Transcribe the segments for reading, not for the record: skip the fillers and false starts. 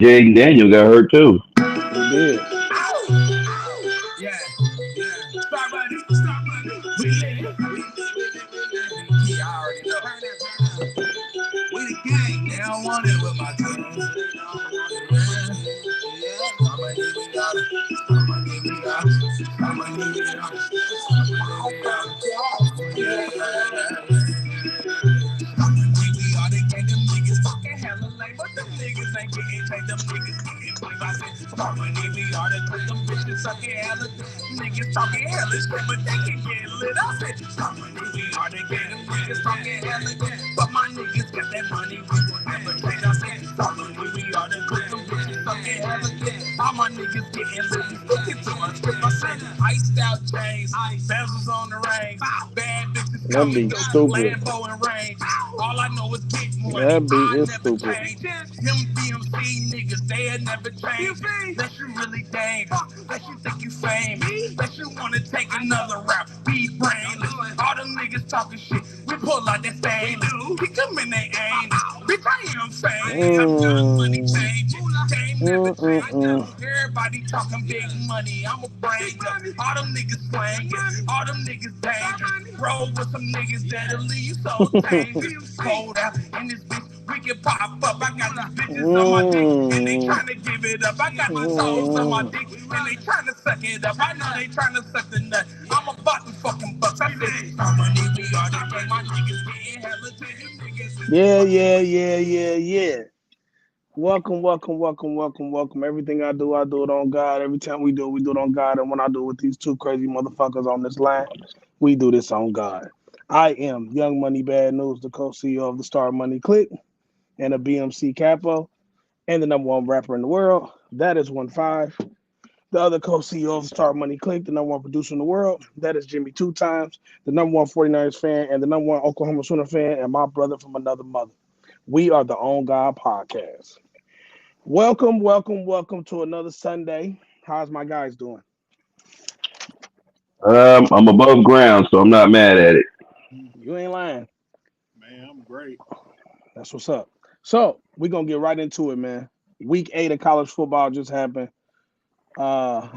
Jaden Daniel got hurt too. He did. Yeah, yeah. Start money, start money. We lit. Yeah, I already know. We the gang. They don't want it with my tongue. Start money, we got it. Start money, we got it. Start money, we got it. Start money, we got it. We are the gang, them niggas talking hella lame, but them niggas ain't getting paid, them niggas getting paid. I said, start money, we are the cause them bitches sucking hella dick. Niggas talking hella shit, but they can get lit. I said, start money, we are the gang, them niggas talking hella dick. But my niggas got that money, we will never trade. I said, start money, we are the cause them bitches sucking hella dick. All my niggas getting lit, we looking to my strip. I said, iced out chains, bezels on the range, bad bitches That coming beat through, stupid. Lambo and range. All I know is get money. That beat I is never stupid. change. Them BMC niggas, they'll never change. Unless you really dangerous. Unless you think you famous. Unless you wanna take another route. Be brainless. All them niggas talking shit. We pull out that stainless. Kick them in their anus. Bitch, I am famous. I'm young money Mm, changing. Game never mm, mm, changing. mm. Everybody talking big money. I'm a brain. All them niggas swinging. All them niggas dangerous. Roll with some niggas that'll leave you so dangerous. Cold out in this bitch. We can pop up. I got these bitches on my dick and they Mm, trying to give it up. I got these hoes on my mm. dick and they trying to suck it up. I know they trying to suck the nut. I'm about to fucking bucks. I said, some money we are the game. My niggas getting hella niggas. Yeah, yeah, yeah, yeah, yeah. Welcome, welcome, welcome, welcome, welcome. Everything I do it on God. Every time we do it on God. And when I do it with these two crazy motherfuckers on this line, we do this on God. I am Young Money Bad News, the co-CEO of the Star Money Click and a BMC Capo and the number one rapper in the world. That is 1-5. The other co-CEO of Star Money Click, the number one producer in the world. That is Jimmy Two Times, the number one 49ers fan and the number one Oklahoma Sooner fan, and my brother from another mother. We are the On God Podcast. Welcome, welcome, welcome to another Sunday. How's my guys doing? I'm above ground, so I'm not mad at it. You ain't lying. Man, I'm great. That's what's up. So we're gonna get right into it, man. Week 8 of college football just happened. Uh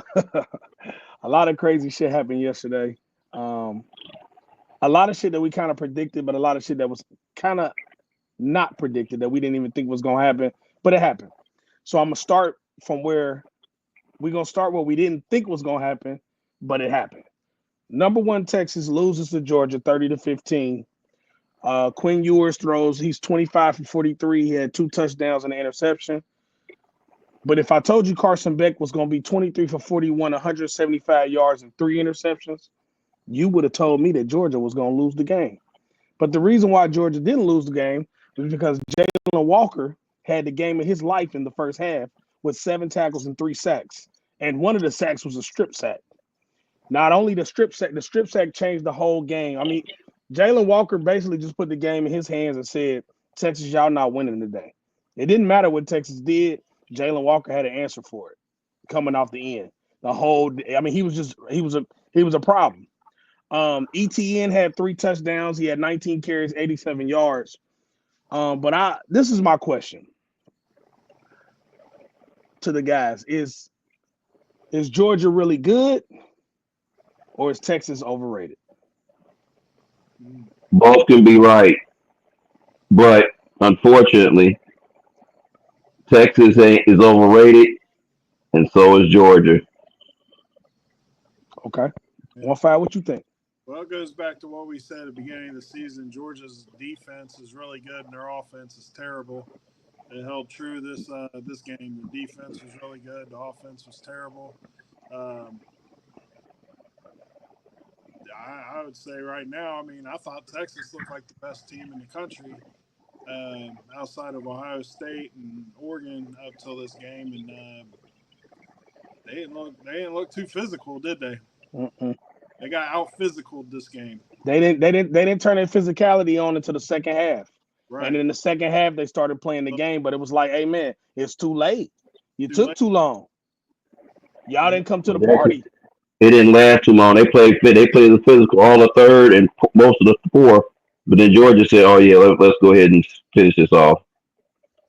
a lot of crazy shit happened yesterday. Um a lot of shit that we kind of predicted, but a lot of shit that was kind of not predicted that we didn't even think was gonna happen, but it happened. So I'm gonna start from where we're gonna start what we didn't think was gonna happen, but it happened. Number one, Texas loses to Georgia 30-15. Quinn Ewers throws, he's 25 for 43. He had 2 touchdowns and an interception. But if I told you Carson Beck was going to be 23 for 41, 175 yards, and 3 interceptions, you would have told me that Georgia was going to lose the game. But the reason why Georgia didn't lose the game was because Jalen Walker had the game of his life in the first half with 7 tackles and 3 sacks. And one of the sacks was a strip sack. Not only the strip sack changed the whole game. I mean, Jalen Walker basically just put the game in his hands and said, Texas, y'all not winning today. It didn't matter what Texas did. Jalen Walker had an answer for it coming off the end. The whole, I mean, he was a problem. ETN had 3 touchdowns. He had 19 carries, 87 yards. But this is my question to the guys: Is Georgia really good, or is Texas overrated? Both can be right, but unfortunately, is overrated, and so is Georgia. Okay, Yeah. 1-5. What you think? Well, it goes back to what we said at the beginning of the season. Georgia's defense is really good, and their offense is terrible. It held true this game. The defense was really good. The offense was terrible. Um, I would say right now, I mean, I thought Texas looked like the best team in the country outside of Ohio State and Oregon up till this game, and they didn't look too physical, did they? Mm-mm. They got out physical this game. They didn't turn their physicality on until the second half. And Right. in the second half, they started playing the So, game, but it was like, hey man, it's too late. You too took late. too long. Y'all Yeah. didn't come to the It party. didn't last too long. They played the physical all the third and most of the fourth, but then Georgia said, "Oh yeah, let's go ahead and finish this off."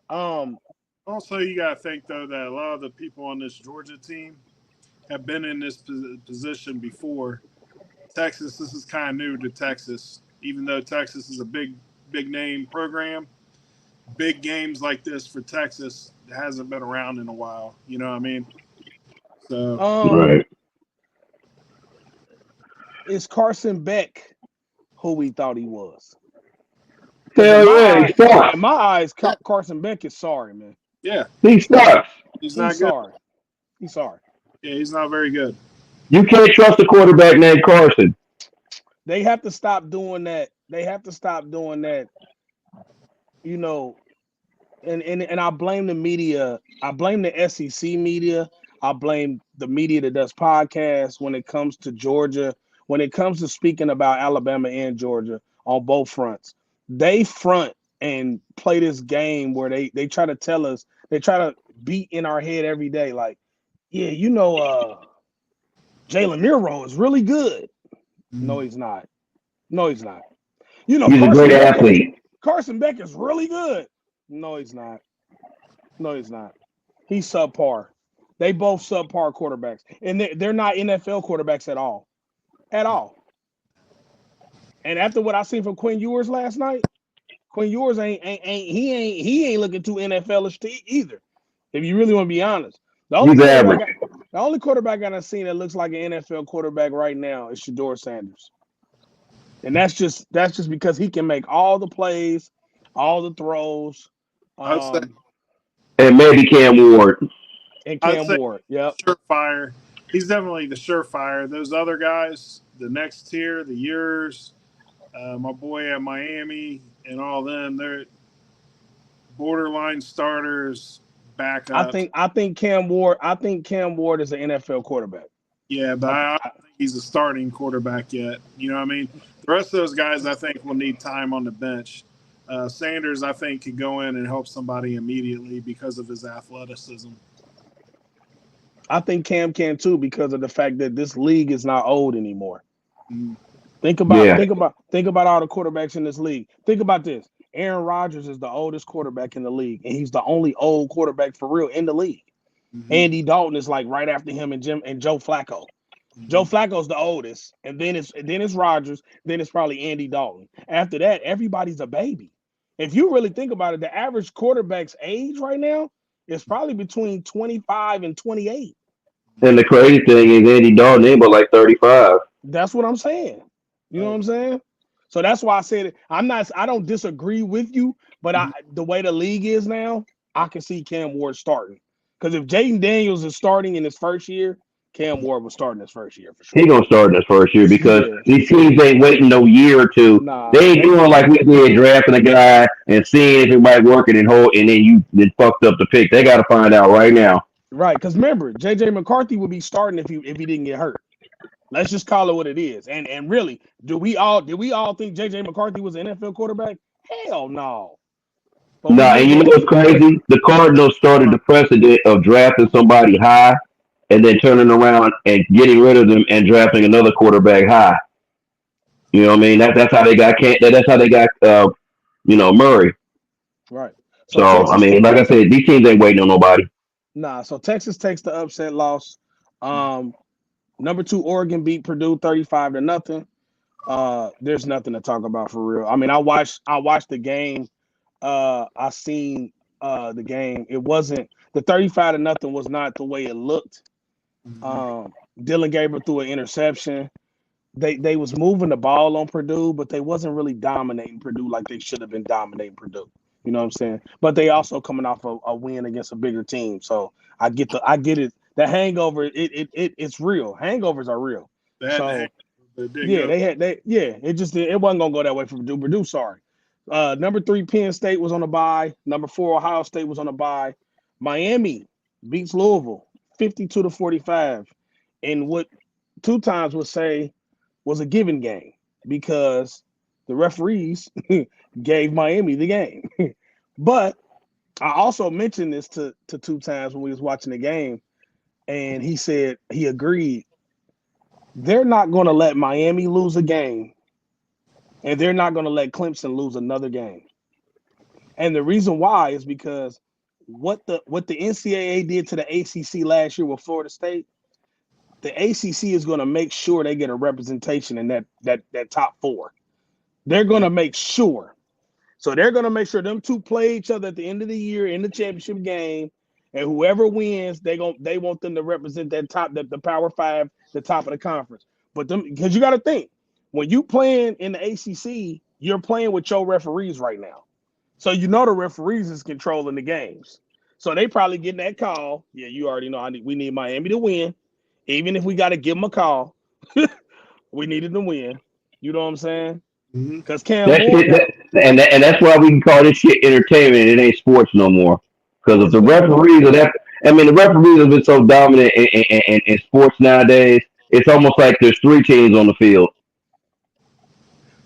Um, Also, you got to think though that a lot of the people on this Georgia team have been in this position before. Texas, this is kind of new to Texas, even though Texas is a big name program. Big games like this for Texas hasn't been around in a while. You know what I mean? So Right. Is Carson Beck who we thought he was? Hell yeah, he sucks. In my eyes, Carson Beck is sorry, man. yeah, He sucks. he's not He's good. sorry. He's sorry. Yeah, he's not very good. You can't trust a quarterback named Carson. They have to stop doing that. They have to stop doing that. You know, and I blame the media. I blame the SEC media. I blame the media that does podcasts when it comes to Georgia, when it comes to speaking about Alabama and Georgia on both fronts. They front and play this game where they try to tell us, they try to beat in our head every day, like, yeah, Jalen Miro is really good. No, he's not. No, he's not. He's a great athlete. Carson Beck is really good. No, he's not. No, he's not. He's subpar. They both subpar quarterbacks, and they're not NFL quarterbacks at all, at all. And after what I seen from Quinn Ewers last night, Quinn Ewers ain't looking too NFL-ish either. If you really want to be honest, the only quarterback I've seen that looks like an NFL quarterback right now is Shedeur Sanders, and that's just because he can make all the plays, all the throws. And maybe Cam Ward. And Cam Ward, yep. Surefire. He's definitely the surefire. Those other guys, the next tier, the Ewers, my boy at Miami, and all them, they're borderline starters, backups. I think Cam Ward is an NFL quarterback. Yeah, but I don't think he's a starting quarterback yet. You know what I mean? The rest of those guys, I think, will need time on the bench. Sanders, I think, could go in and help somebody immediately because of his athleticism. I think Cam can too because of the fact that this league is not old anymore. Mm. Think about all the quarterbacks in this league. Think about this. Aaron Rodgers is the oldest quarterback in the league, and he's the only old quarterback for real in the league. Mm-hmm. Andy Dalton is like right after him and Joe Flacco. Mm-hmm. Joe Flacco's the oldest, and then it's Rodgers, then it's probably Andy Dalton. After that, everybody's a baby. If you really think about it, the average quarterback's age right now is probably between 25 and 28. And the crazy thing is Andy Dalton ain't but like 35. That's what I'm saying. You know what I'm saying? So that's why I said I don't disagree with you, but the way the league is now, I can see Cam Ward starting. Because if Jaden Daniels is starting in his first year, Cam Ward was starting his first year for sure. He gonna start in his first year because these teams ain't waiting no year or two. They ain't doing like we did, drafting a guy and seeing if it might work and then you fucked up the pick. They got to find out right now. Right, because remember, J.J. McCarthy would be starting if he didn't get hurt. Let's just call it what it is. And really, did we all think J.J. McCarthy was an NFL quarterback? Hell no. And you know what's crazy? The Cardinals started the precedent of drafting somebody high and then turning around and getting rid of them and drafting another quarterback high. You know what I mean? That's how they got Murray. Right. So Texas, I mean, like I said, these teams ain't waiting on nobody. Nah. So Texas takes the upset loss. Number 2, Oregon beat Purdue 35-0. There's nothing to talk about for real. I mean, I watched the game. I seen the game. It wasn't the 35-0 was not the way it looked. Dylan Gabriel threw an interception. They was moving the ball on Purdue, but they wasn't really dominating Purdue like they should have been dominating Purdue. You know what I'm saying? But they also coming off a win against a bigger team. So I get it. The hangover, it's real. Hangovers are real. It wasn't gonna go that way for Purdue. Purdue, sorry. Number 3, Penn State was on a bye. Number 4, Ohio State was on a bye. Miami beats Louisville 52-45, and what 2 times would say was a given game because the referees gave Miami the game. But I also mentioned this to 2 times when we was watching the game, and he said he agreed. They're not going to let Miami lose a game, and they're not going to let Clemson lose another game. And the reason why is because what the NCAA did to the ACC last year with Florida State, the ACC is going to make sure they get a representation in that top four. They're going to make sure. So they're going to make sure them two play each other at the end of the year in the championship game, and whoever wins, they want them to represent that top, the Power Five, the top of the conference. But them, because you got to think, when you playing in the ACC, you're playing with your referees right now. So you know the referees is controlling the games. So they probably getting that call. Yeah, you already know we need Miami to win. Even if we got to give them a call, we needed to win. You know what I'm saying? Because Cam Moore, and that's why we can call this shit entertainment. It ain't sports no more. Because if the referees are that, I mean, the referees have been so dominant in sports nowadays. It's almost like there's three teams on the field.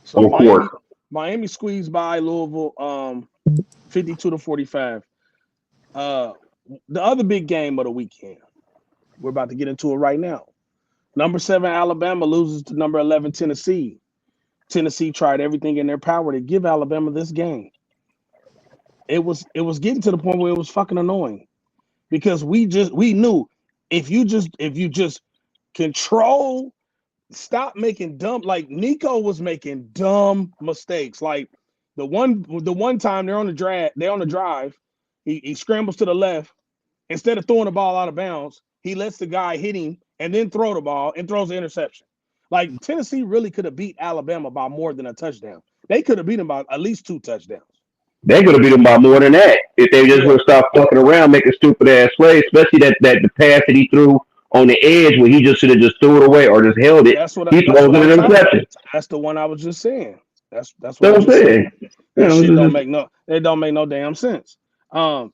So Miami squeezed by Louisville, 52-45. The other big game of the weekend, we're about to get into it right now. Number 7 Alabama loses to number 11 Tennessee. Tennessee tried everything in their power to give Alabama this game. It was getting to the point where it was fucking annoying because we knew if you just control, stop making dumb, like Nico was making dumb mistakes. Like the one time they're on the drive, he scrambles to the left. Instead of throwing the ball out of bounds, he lets the guy hit him and then throw the ball and throws the interception. Like Tennessee really could have beat Alabama by more than a touchdown. They could have beat them by at least 2 touchdowns. They could have beat them by more than that if they just would have stopped fucking around, making stupid ass plays. Especially that the pass that he threw on the edge when he just should have just threw it away or just held it. He throws an interception. That's the one I was just saying. That's what I'm saying. That shit don't make no damn sense.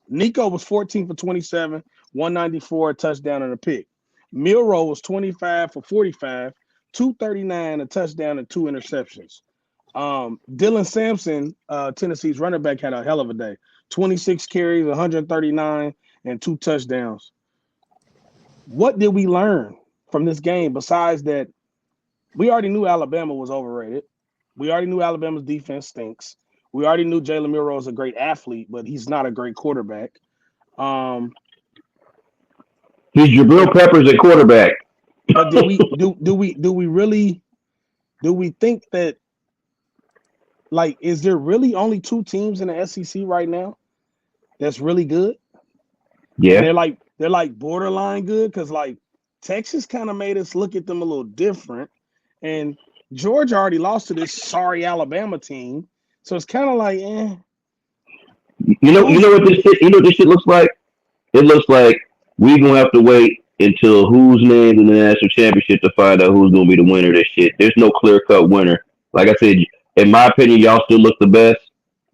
Nico was 14 for 27, 194, a touchdown and a pick. Milroe was 25 for 45, 239, a touchdown and 2 interceptions. Dylan Sampson, Tennessee's running back, had a hell of a day. 26 carries, 139, and 2 touchdowns. What did we learn from this game besides that we already knew Alabama was overrated? We already knew Alabama's defense stinks. We already knew Jalen Milroe is a great athlete, but he's not a great quarterback. He's Jabril Peppers at quarterback. But do we think that, like, is there really only 2 teams in the SEC right now that's really good? Yeah, and they're like borderline good because like Texas kind of made us look at them a little different, and Georgia already lost to this sorry Alabama team, so it's kind of like, eh. You know what this shit? You know what this shit looks like? It looks like we're gonna have to wait until who's named in the national championship to find out who's gonna be the winner of this shit. There's no clear cut winner. Like I said, in my opinion, y'all still look the best,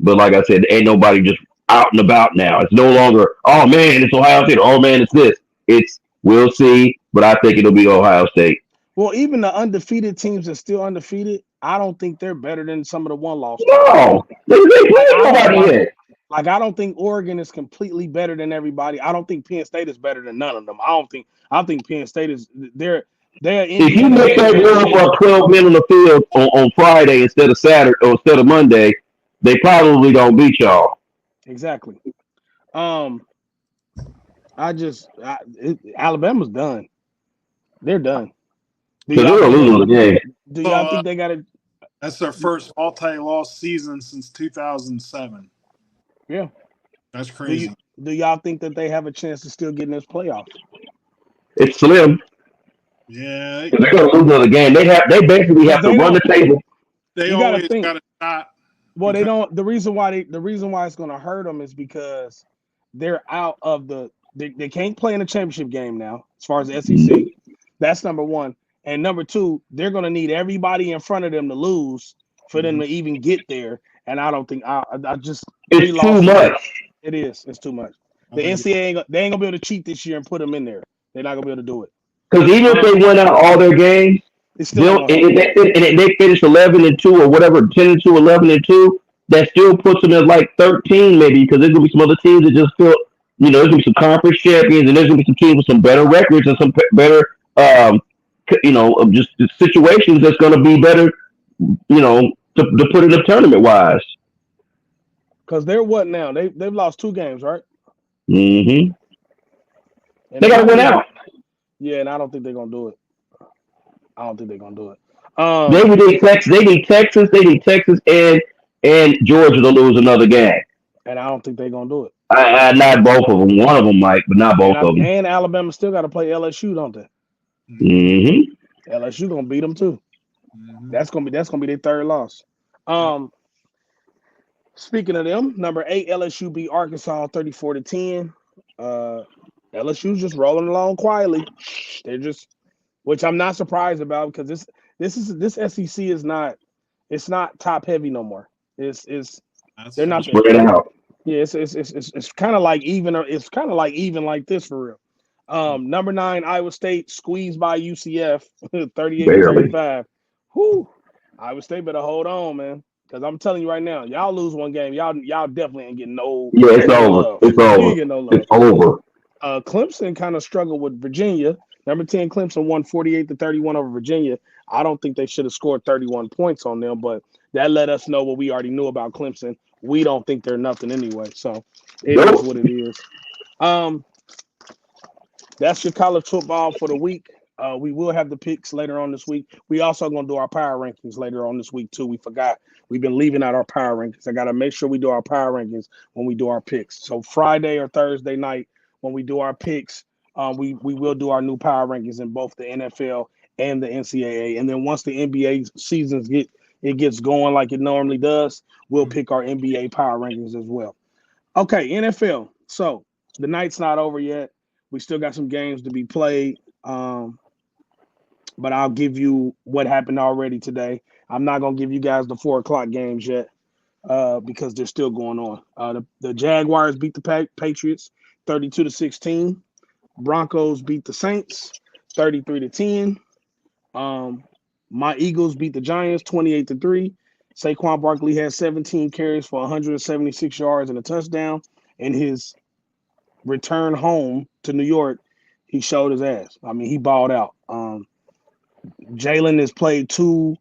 but like I said, ain't nobody just out and about now. It's no longer, oh man, it's Ohio State. Oh man, it's this. It's we'll see, but I think it'll be Ohio State. Well, even the undefeated teams that still undefeated, I don't think they're better than some of the one-loss. No, they nobody yet. Like, I don't think Oregon is completely better than everybody. I don't think Penn State is better than none of them. I think Penn State is they're if you make that run for 12 men on the field on Friday instead of Saturday or instead of Monday, they probably don't beat y'all. Exactly. Alabama's done. They're done. They're losing the game. Do y'all think they got it? That's their first multi-loss season since 2007. Yeah, that's crazy. Do y'all think that they have a chance to still get in this playoff? It's slim. Yeah, they're gonna lose another game. They basically have to run the table. They always got a shot. Well, they don't. The reason why it's going to hurt them is because they're out of the. They can't play in the championship game now, as far as the SEC. That's number one, and number two, they're going to need everybody in front of them to lose for them to even get there. And I don't think it's too much. It is. It's too much. The NCAA they ain't gonna be able to cheat this year and put them in there. They're not gonna be able to do it. Because even if they win out all their games, they finish 11-2 or whatever, 10-2, 11-2, that still puts them at like 13 maybe. Because there's gonna be some other teams that just feel, there's gonna be some conference champions and there's gonna be some teams with some better records and some better, just situations that's gonna be better, to put it up tournament wise. Because they're what now? They've lost 2 games, right? Mm-hmm. And They got to win out. Yeah, and I don't think they're gonna do it. I don't think they're gonna do it. They need Texas. They need Texas. They need Texas and Georgia to lose another game. And I don't think they're gonna do it. Not both of them. One of them might, but not both of them. And Alabama still got to play LSU, don't they? Mm-hmm. LSU gonna beat them too. Mhm. That's gonna be their third loss. Speaking of them, number 8 LSU beat Arkansas 34-10. LSU's just rolling along quietly. They're just, which I'm not surprised about because this SEC is not, it's not top heavy no more. It's That's they're not Spread out. Yeah, it's kind of like even. It's kind of like even like this for real. Number 9 Iowa State squeezed by UCF 38-35. Whoo, Iowa State better hold on, man, because I'm telling you right now, y'all lose one game, y'all definitely ain't getting no. Yeah, it's no over. love. It's You over. ain't getting no love. It's over. Clemson kind of struggled with Virginia. Number 10 Clemson won 48-31 over Virginia. I don't think they should have scored 31 points on them, but that let us know what we already knew about Clemson. We don't think they're nothing anyway, so it is what it is. That's your college football for the week. We will have the picks later on this week. We also going to do our power rankings later on this week too. We forgot. We've been leaving out our power rankings. I got to make sure we do our power rankings when we do our picks. So Friday or Thursday night when we do our picks, we will do our new power rankings in both the NFL and the NCAA. And then once the NBA seasons gets going like it normally does, we'll pick our NBA power rankings as well. Okay, NFL. So the night's not over yet. We still got some games to be played. But I'll give you what happened already today. I'm not gonna give you guys the 4:00 games yet, because they're still going on. The Jaguars beat the Patriots 32-16. Broncos beat the Saints 33-10. My Eagles beat the Giants 28-3. Saquon Barkley had 17 carries for 176 yards and a touchdown. In his return home to New York, he showed his ass. I mean, he balled out. Jalen has played 2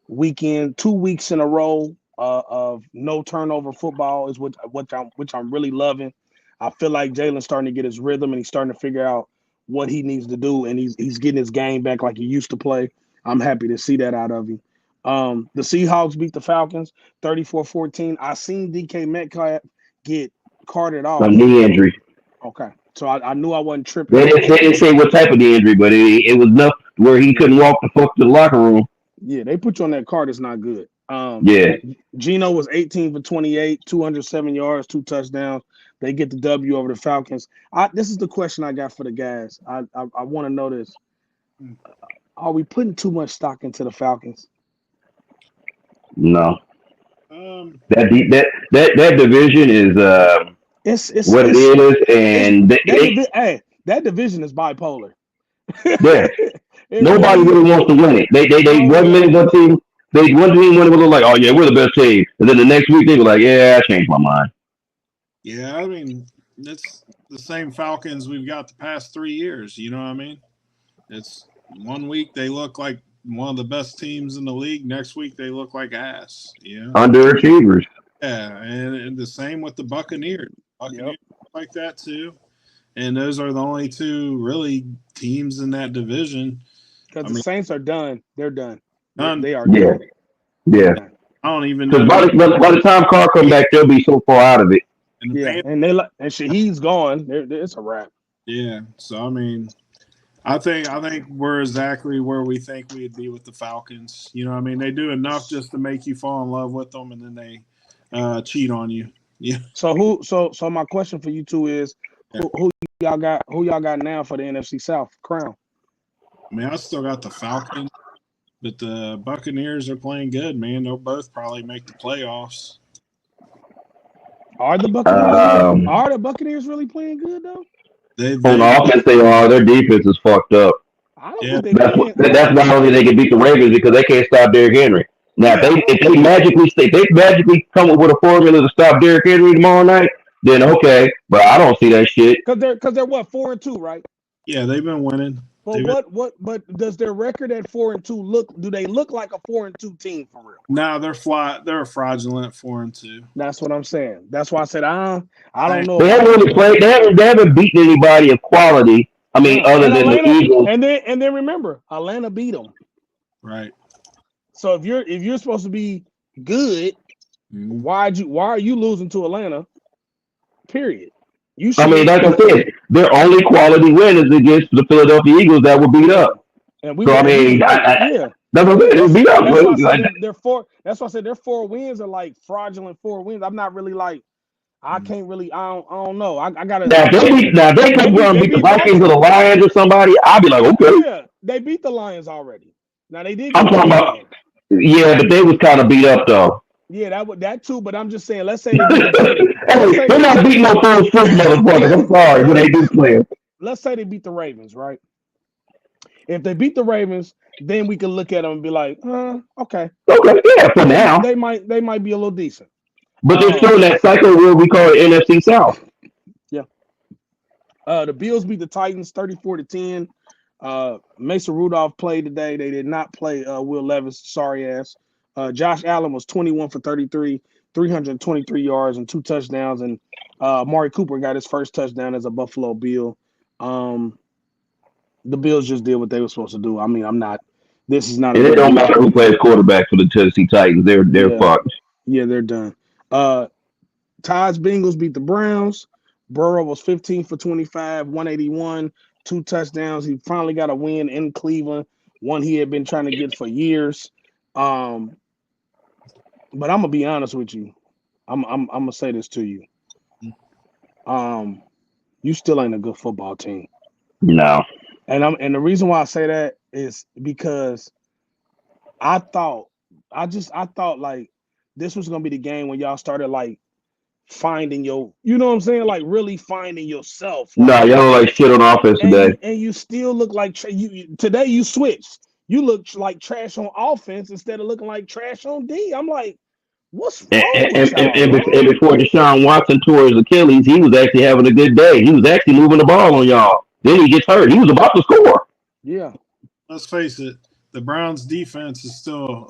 weeks in a row of no turnover football, is which I'm really loving. I feel like Jalen's starting to get his rhythm and he's starting to figure out what he needs to do, and he's getting his game back like he used to play. I'm happy to see that out of him. The Seahawks beat the Falcons 34-14. I seen DK Metcalf get carted off. A knee injury. Okay, so I knew I wasn't tripping. They didn't say what type of knee injury, but it was enough where he couldn't walk the fuck to the locker room. Yeah, they put you on that card. It's not good. Yeah. Geno was 18 for 28, 207 yards, 2 touchdowns. They get the W over the Falcons. This is the question I got for the guys. I want to know this. Are we putting too much stock into the Falcons? No. That division is it's what it is, and that division is bipolar. Yeah. Nobody really wants to win it. They 1 minute one team win it was like, oh yeah, we're the best team, and then the next week they were like, yeah, I changed my mind. Yeah, I mean, it's the same Falcons we've got the past 3 years. You know what I mean? It's 1 week they look like one of the best teams in the league. Next week they look like ass. Yeah, Underachievers. Yeah, and the same with the Buccaneers. Buccaneers like that too. And those are the only 2 really teams in that division. Because the Saints are done. They're done. Done. They are done. Yeah. I don't even know. Because by the time Carr come back, they'll be so far out of it. And and Shaheed's gone. It's a wrap. Yeah. So I mean, I think we're exactly where we think we'd be with the Falcons. You know what I mean? They do enough just to make you fall in love with them, and then they cheat on you. Yeah. So my question for you 2 is, who y'all got now for the NFC South crown? I mean, I still got the Falcons, but the Buccaneers are playing good, man. They'll both probably make the playoffs. Are the Buccaneers really playing good though? On offense, they are. Their defense is fucked up. I don't think that's why only they can beat the Ravens, because they can't stop Derrick Henry. Now, if they magically come up with a formula to stop Derrick Henry tomorrow night, then okay. But I don't see that shit. Because they're what, 4-2, right? Yeah, they've been winning. But but does their record at 4-2 look? Do they look like a 4-2 team for real? No, they're flat. They're a fraudulent 4-2. That's what I'm saying. That's why I said I don't know. They haven't really played. They haven't beaten anybody of quality. I mean, other And than Atlanta, the Eagles. and then remember, Atlanta beat them. Right. So if you're supposed to be good, Mhm. why are you losing to Atlanta? Period. You I mean, like I said, their only quality win is against the Philadelphia Eagles that were beat up. and we So I were mean, yeah. that's what I said. They were beat up. That's why I Like, said they're four. That's why I said their 4 wins are like fraudulent 4 wins. I'm not really like I can't really I don't know. I gotta now if they come around and beat the Vikings or the Lions or somebody, I'll be like, okay. Yeah, they beat the Lions already. Now they did. I'm get talking the about, win. yeah, but they was kind of beat up though. Yeah, that too. But I'm just saying, let's say they beat the, Hey, they're not beating no first motherfuckers. I'm sorry, but they do play. let's say they beat the Ravens, right? If they beat the Ravens, then we can look at them and be like, okay. Okay, yeah, for now. They might be a little decent. But they're still in that cycle where we call it NFC South. Yeah. The Bills beat the Titans 34-10. Mason Rudolph played today. They did not play Will Levis, sorry ass. Josh Allen was 21 for 33, 323 yards and 2 touchdowns. And Amari Cooper got his first touchdown as a Buffalo Bill. The Bills just did what they were supposed to do. I mean, this is not. And it don't matter who plays quarterback for the Tennessee Titans. They're fucked. Yeah, they're done. Todd's Bengals beat the Browns. Burrow was 15 for 25, 181, 2 touchdowns. He finally got a win in Cleveland, one he had been trying to get for years. But I'm gonna be honest with you. I'm gonna say this to you. You still ain't a good football team. No. And the reason why I say that is because I thought like this was gonna be the game when y'all started like finding you know what I'm saying, like really finding yourself. Like, no, y'all like shit on offense today. And you still look like today you switched. You look like trash on offense instead of looking like trash on D. I'm like, what's wrong with y'all? And before Deshaun Watson tore his Achilles, he was actually having a good day. He was actually moving the ball on y'all. Then he gets hurt. He was about to score. Yeah. Let's face it, the Browns defense is still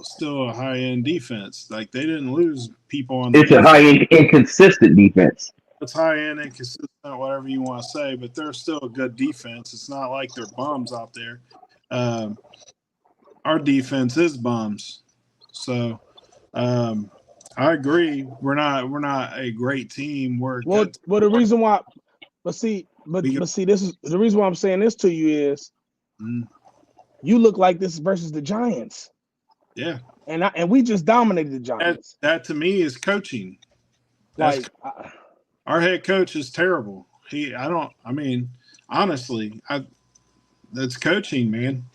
a high end defense. Like they didn't lose people on. It's a high end inconsistent defense. It's high end inconsistent, whatever you want to say, but they're still a good defense. It's not like they're bums out there. Our defense is bums, so I agree. We're not a great team. Well, the reason why, but see, this is the reason why I'm saying this to you is, you look like this versus the Giants. Yeah, and we just dominated the Giants. That to me is coaching. Our head coach is terrible. Honestly, that's coaching, man.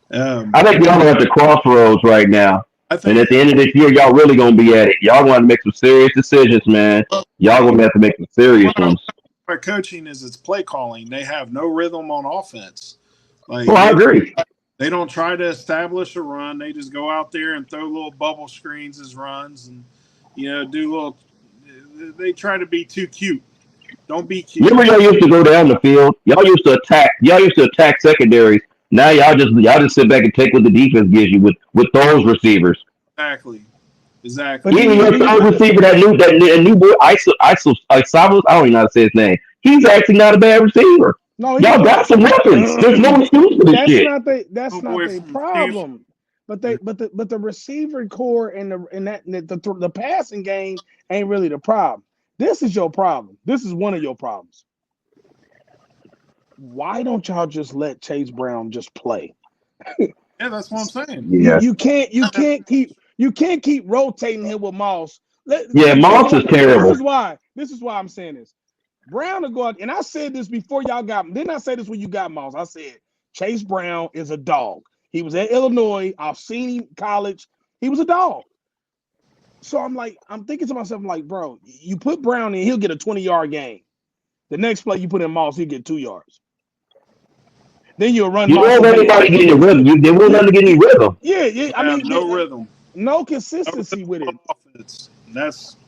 I think y'all are at the crossroads right now. And at the end of this year, y'all really gonna be at it. Y'all want to make some serious decisions, man. Y'all gonna have to make some serious ones. Our coaching is its play calling. They have no rhythm on offense. Like, I agree. They don't try to establish a run. They just go out there and throw little bubble screens as runs, and do little. They try to be too cute. Don't be cute. Remember, y'all used to go down the field. Y'all used to attack secondaries. Now y'all just sit back and take what the defense gives you with those receivers. Exactly. Even your third receiver, that new boy, ISO, I don't even know how to say his name. He's actually not a bad receiver. No, y'all got some weapons. There's no excuse for this shit. That's not the problem. But the receiver core and the passing game ain't really the problem. This is your problem. This is one of your problems. Why don't y'all just let Chase Brown just play? Yeah, that's what I'm saying. Yeah. You can't keep rotating him with Moss. Moss is terrible. This is why I'm saying this. Brown will go out, and I said this before y'all got him. Didn't I say this when you got Moss? I said Chase Brown is a dog. He was at Illinois. I've seen him in college. He was a dog. So I'm thinking to myself, I'm like, bro, you put Brown in, he'll get a 20-yard game. The next play you put in Moss, he'll get 2 yards. Then you'll run. You won't let anybody get in rhythm. They won't let them get any rhythm. Yeah. I mean, no rhythm, no consistency with it. That's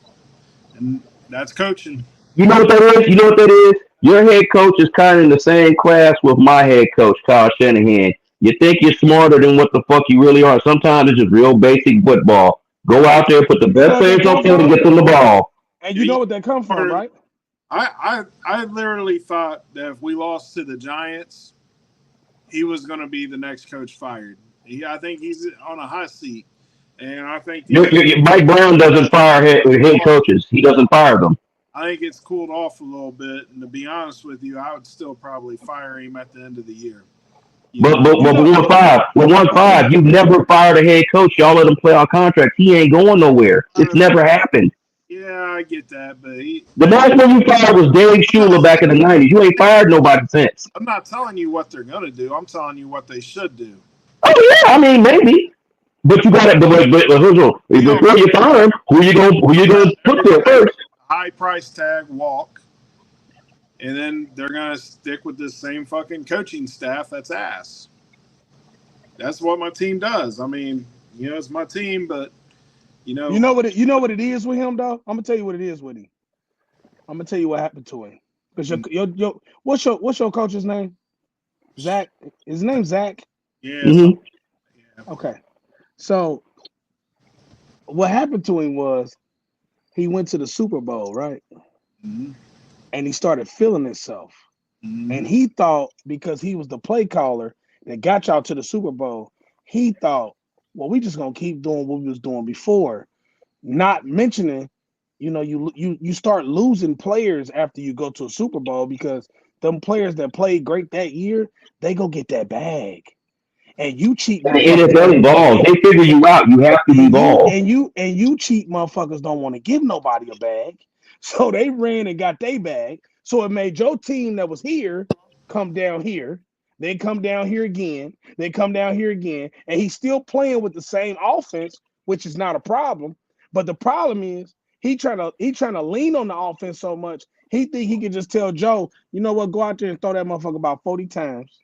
coaching. You know what that is? Your head coach is kind of in the same class with my head coach, Kyle Shanahan. You think you're smarter than what the fuck you really are. Sometimes it's just real basic football. Go out there, put the You know best what that players on come field, and from? get them the ball. And Yeah, you know what that come from, right? I literally thought that if we lost to the Giants, he was going to be the next coach fired. I think he's on a hot seat, and I think Mike Brown doesn't fire head coaches. He doesn't fire them. I think it's cooled off a little bit. And to be honest with you, I would still probably fire him at the end of the year. But 1-5, with 1-5, you've never fired a head coach. Y'all let him play on contract. He ain't going nowhere. It's never happened. Yeah, I get that, but The last one you fired was Dave Shula back in the '90s. You ain't fired nobody since. I'm not telling you what they're gonna do. I'm telling you what they should do. Oh yeah, I mean maybe, but you got to. Before you fire him, who you gonna put there first? High price tag walk, and then they're gonna stick with this same fucking coaching staff that's ass. That's what my team does. I mean, it's my team, but You know what it is with him though. I'm gonna tell you what it is with him. I'm gonna tell you what happened to him. Because your what's your coach's name? Zach. His name's Zach. Yeah. Mm-hmm. Okay. So what happened to him was he went to the Super Bowl, right? Mm-hmm. And he started feeling himself. Mm-hmm. And he thought because he was the play caller that got y'all to the Super Bowl, he thought, well, we just gonna keep doing what we was doing before. Not mentioning, you start losing players after you go to a Super Bowl because them players that played great that year, they go get that bag. And you cheat And the NFL evolves. They figure you out. You have to evolve. And you cheat motherfuckers don't want to give nobody a bag. So they ran and got their bag. So it made your team that was here come down here. They come down here again. They come down here again. And he's still playing with the same offense, which is not a problem. But the problem is he trying to lean on the offense so much. He think he can just tell Joe, you know what, go out there and throw that motherfucker about 40 times.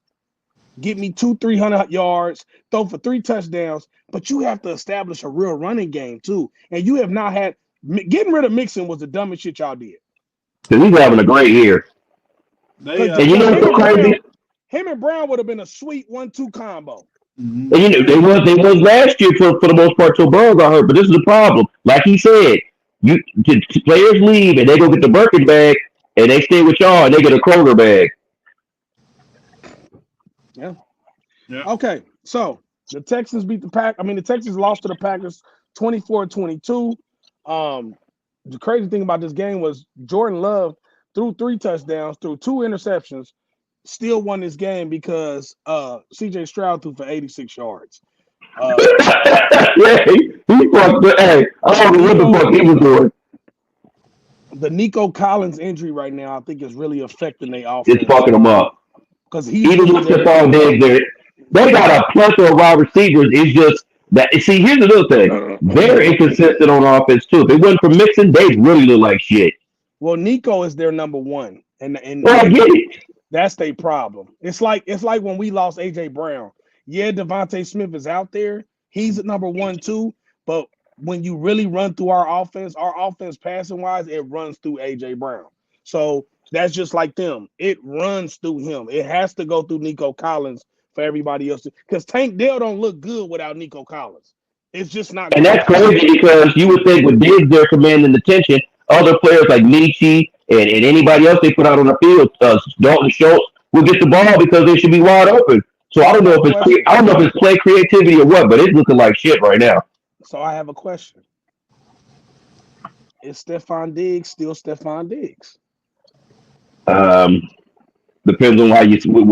Get me 200-300 yards, throw for 3 touchdowns. But you have to establish a real running game too. And you have not had getting rid of Mixon was the dumbest shit y'all did. Because he's having a great year. And you know what's so crazy? Him and Brown would have been a sweet 1-2 combo. Mm-hmm. And they was last year for the most part till Burrow got hurt. But this is the problem. Like he said, players leave and they go get the Birkin bag and they stay with y'all and they get a Kroger bag. Yeah. Okay. So the Texans beat the Pack. I mean, the Texans lost to the Packers 24-22. The crazy thing about this game was Jordan Love threw 3 touchdowns, threw 2 interceptions, still won this game because CJ Stroud threw for 86 yards. Yeah, he fucked up. Hey, I don't know what the fuck he was doing. The Nico Collins injury right now, I think, is really affecting their offense. It's fucking them up. Because even with Stephon Diggs, they got a plethora of wide receivers. It's just that. See, here's another thing. They're inconsistent on offense too. If it wasn't for Mixon, they'd really look like shit. Well, Nico is their number one, and I get it. That's their problem. It's like when we lost AJ Brown. Yeah, Devontae Smith is out there. He's at number 1 too. But when you really run through our offense passing wise, it runs through AJ Brown. So that's just like them. It runs through him. It has to go through Nico Collins for everybody else. Because Tank Dell don't look good without Nico Collins. It's just not good. And that's crazy because you would think with Diggs there commanding the attention, other players like Michi and anybody else they put out on the field, Dalton Schultz, will get the ball because they should be wide open. So I don't know if it's play creativity or what, but it's looking like shit right now. So I have a question. Is Stephon Diggs still Stephon Diggs? Depends on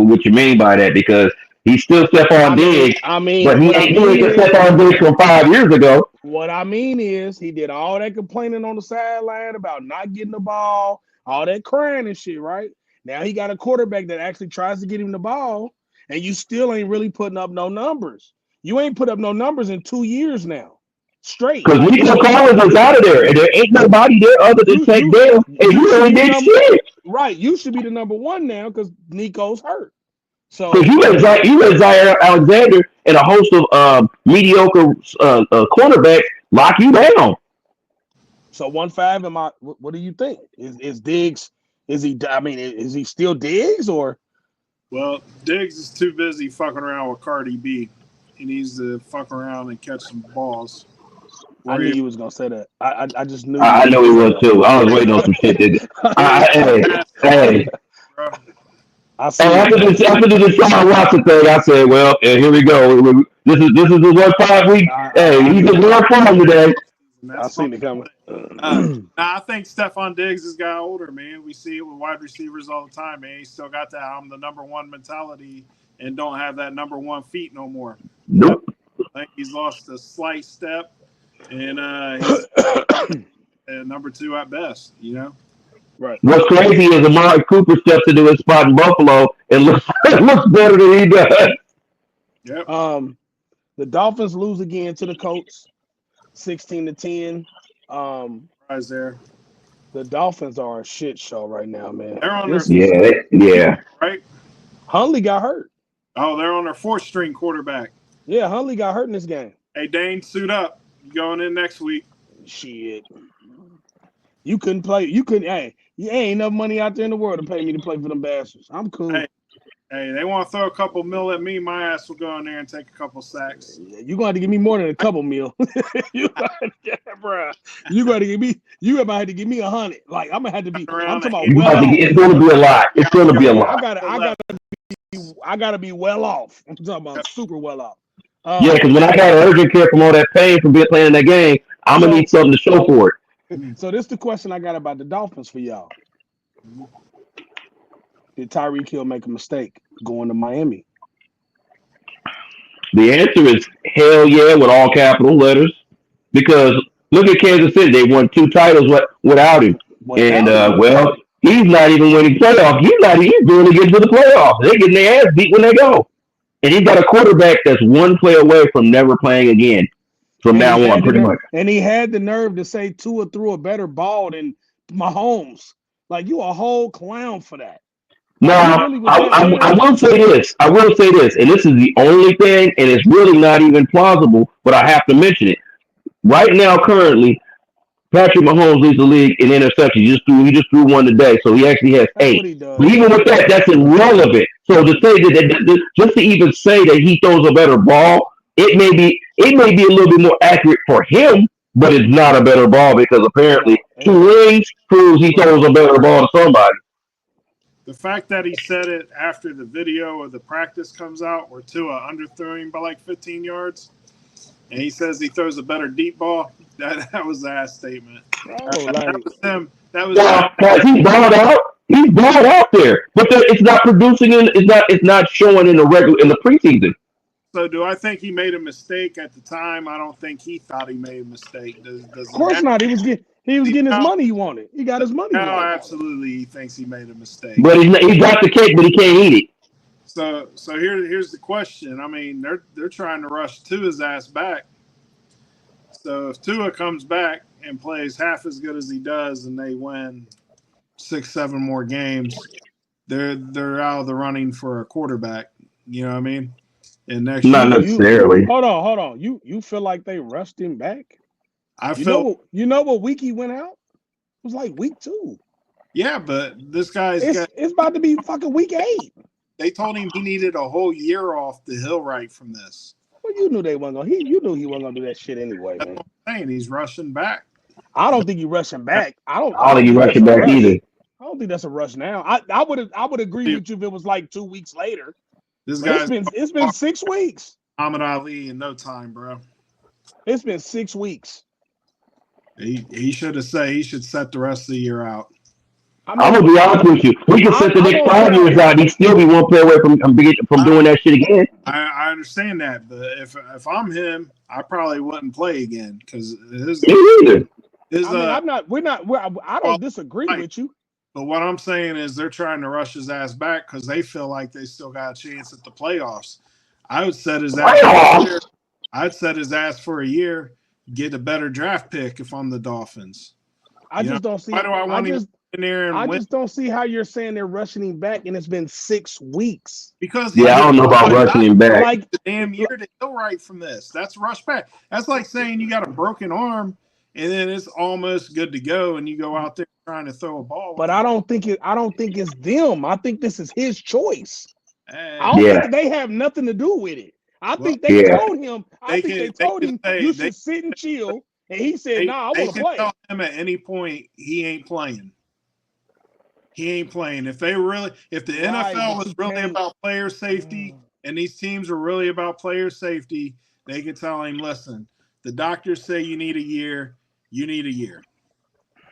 what you mean by that, because he's still Stephon Diggs. But he ain't Stephon Diggs from 5 years ago. What I mean is he did all that complaining on the sideline about not getting the ball, all that crying and shit, right? Now he got a quarterback that actually tries to get him the ball, and you still ain't really putting up no numbers. You ain't put up no numbers in 2 years now. Straight. Because Nico Collins is out of there, and there ain't nobody there other than Tank Dell, and you ain't did shit. Right, you should be the number 1 now because Nico's hurt. So because you let Zaire Alexander and a host of mediocre cornerbacks lock you down. So 1-5, what do you think? Is Diggs Is he? I mean, is he still Diggs or? Well, Diggs is too busy fucking around with Cardi B. He needs to fuck around and catch some balls. I knew you was gonna say that. I just knew. I know he was too. I was waiting on some shit. Hey. Bro. I see. After the Deshaun Watson thing, I said, well, here we go. This is the 1 5 week. Hey, he's just one farm today. I seen it coming. I think Stephon Diggs has got older, man. We see it with wide receivers all the time, man. He's still got that I'm the number one mentality and don't have that number one feet no more. Nope. I think he's lost a slight step, and he's number two at best, you know? Right. What's crazy is Amari Cooper steps into his spot in Buffalo and looks better than he does. Yep. The Dolphins lose again to the Colts, 16-10. Right there. The Dolphins are a shit show right now, man. They're on their Yeah. right. Hundley got hurt. Oh, they're on their fourth string quarterback. Yeah, Hundley got hurt in this game. Hey, Dane, suit up. You going in next week? Shit. You couldn't play. You couldn't. Hey, you ain't enough money out there in the world to pay me to play for them bastards. I'm cool. Hey, they want to throw a couple mil at me. My ass will go in there and take a couple sacks. You're going to have to give me more than a couple mil. You got to give me. You about to give me 100. Like I'm gonna have to be. I'm talking about it's going to be a lot. It's going to be a lot. I gotta be well off. I'm talking about super well off. Yeah, because when I got urgent care from all that pain from being playing in that game, I'm gonna need something to show for it. So this is the question I got about the Dolphins for y'all. Did Tyreek Hill make a mistake going to Miami? The answer is hell yeah with all capital letters. Because look at Kansas City. They won 2 titles without him. Well, he's not even winning playoffs. He's barely getting to the playoffs. They're getting their ass beat when they go. And he's got a quarterback that's one play away from never playing again from now on, pretty much. And he had the nerve to say Tua threw a better ball than Mahomes. Like, you a whole clown for that. Now, I will say this. And this is the only thing, and it's really not even plausible, but I have to mention it. Right now, currently, Patrick Mahomes leads the league in interceptions. He just threw one today, so he actually has 8. But even with that, that's irrelevant. So to say that just to even say that he throws a better ball, it may be a little bit more accurate for him, but it's not a better ball because apparently 2 rings proves he throws a better ball to somebody. The fact that he said it after the video of the practice comes out where Tua underthrew him by like 15 yards, and he says he throws a better deep ball, that was the ass statement. That was him. He's balled out. He's balled out there, but it's not producing. It's not showing in the preseason. So do I think he made a mistake at the time? I don't think he thought he made a mistake. Of course not. He was getting his money he wanted. He got his money. No, absolutely, he thinks he made a mistake. But he got the cake, but he can't eat it. So here's the question. I mean, they're trying to rush Tua's ass back. So if Tua comes back and plays half as good as he does, and they win 6-7 more games, they're out of the running for a quarterback. You know what I mean? And next not year, necessarily. Hold on. You feel like they rushed him back? You know what week he went out? It was like week 2. Yeah, but this guy's it's about to be fucking week 8. They told him he needed a whole year off the hill right from this. Well, you knew they wasn't gonna. You knew he wasn't gonna do that shit anyway, man. That's what I'm saying. He's rushing back. I don't think he's rushing back. I don't think he's rushing back either. I don't think that's a rush now. I would agree with you if it was like 2 weeks later. This guy's it's been 6 weeks. Muhammad Ali in no time, bro. It's been 6 weeks. He should set the rest of the year out. I'm gonna be honest with you. We can set the next 5 years out. He'd still be one play away from doing that shit again. I understand that, but if I'm him, I probably wouldn't play again because I don't disagree with you. But what I'm saying is they're trying to rush his ass back because they feel like they still got a chance at the playoffs. I would set his ass for a year. I'd set his ass for a year, get a better draft pick if I'm the Dolphins. I just don't see. Why do I want him in there and win? Just don't see how you're saying they're rushing him back, and it's been 6 weeks. Because I don't know about rushing him back. Like the damn year to heal right from this. That's rush back. That's like saying you got a broken arm and then it's almost good to go, and you go out there trying to throw a ball. But I don't think it's them. I think this is his choice. Hey, I don't Yeah. think they have nothing to do with it. I Well, think they Yeah. told him. I think they told him you should sit and chill, and he said, "Nah, I they want to can play." tell him at any point he ain't playing. He ain't playing. If the NFL was really about player safety and these teams are really about player safety, they could tell him, listen, the doctors say you need a year. You need a year.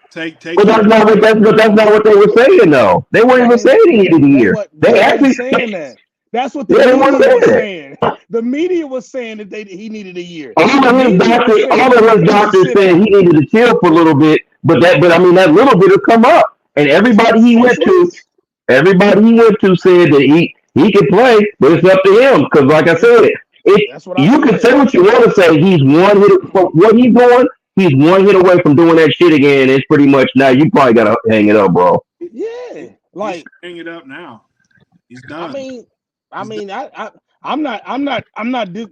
Take. Well, that's not what they were saying though. They weren't even saying he needed a year. They actually wasn't saying that. That's what the Yeah, they media weren't saying was that. saying. The media was saying that he needed a year. All of his doctors said he needed to chill for a little bit, but I mean that little bit will come up. And everybody he went to said that he could play, but it's up to him. Because like I said, you can say what you want to say. He's one hit from what he's doing. He's one hit away from doing that shit again. It's pretty much now. You probably gotta hang it up, bro. Yeah, like hang it up now. He's done. I'm not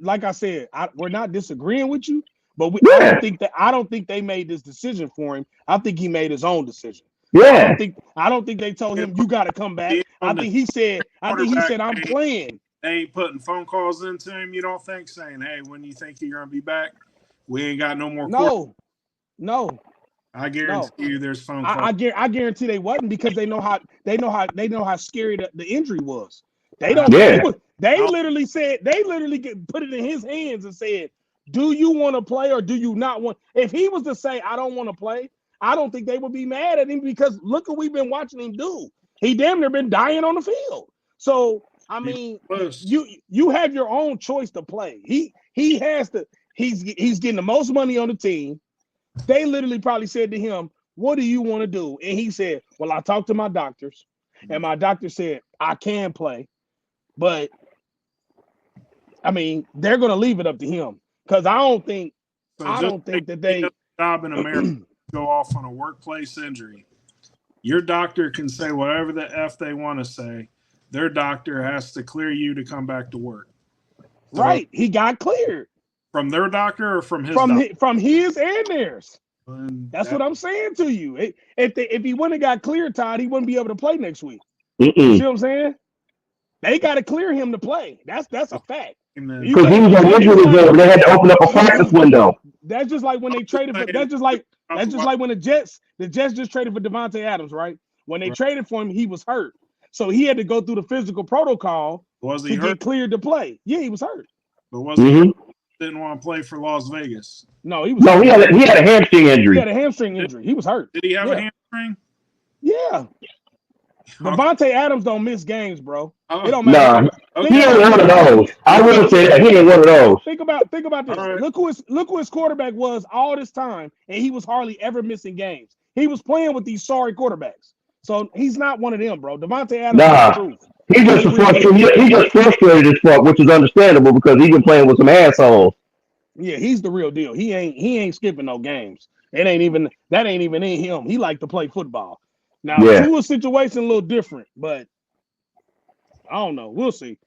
like I said, we're not disagreeing with you, but I don't think they made this decision for him. I think he made his own decision. Yeah. I don't think they told him you got to come back. I think he said I'm playing. They ain't putting phone calls into him. You don't think saying, "Hey, when you think you're gonna be back? We ain't got no more." No. I guarantee you, there's phone calls. I guarantee they wasn't because they know how scary the injury was. They don't. They literally put it in his hands and said, "Do you want to play or do you not want?" If he was to say, "I don't want to play," I don't think they would be mad at him because look what we've been watching him do. He damn near been dying on the field. So I mean, you have your own choice to play. He has to. He's getting the most money on the team. They literally probably said to him, "What do you want to do?" And he said, "Well, I talked to my doctors, and my doctor said I can play, but I mean, they're going to leave it up to him because I don't think that they job in America go off on a workplace injury. Your doctor can say whatever the F they want to say. Their doctor has to clear you to come back to work." So, right. He got cleared. From their doctor or from his doctor? From his and theirs. That's what I'm saying to you. If he wouldn't have got cleared, Todd, he wouldn't be able to play next week. You see what I'm saying? They got to clear him to play. That's a fact. Because he was on injury reserve, they had to open up a practice window. That's just like when they traded for. That's just like when the Jets just traded for Devontae Adams, right? When they traded for him, he was hurt, so he had to go through the physical protocol to get cleared to play. Yeah, he was hurt. But was he didn't want to play for Las Vegas? No, he was. No, he had a hamstring injury. He had a hamstring injury. He was hurt. Did he have a hamstring? Yeah. Devontae Adams don't miss games, bro. It don't matter. Nah, he ain't one of those. I wouldn't say that. He ain't one of those. Think about this. Right. Look who his quarterback was all this time, and he was hardly ever missing games. He was playing with these sorry quarterbacks. So he's not one of them, bro. Devontae Adams is the truth. He just frustrated as fuck, which is understandable because he's been playing with some assholes. Yeah, he's the real deal. He ain't skipping no games. That ain't even in him. He like to play football. Now, Tua's situation a little different, but I don't know. We'll see.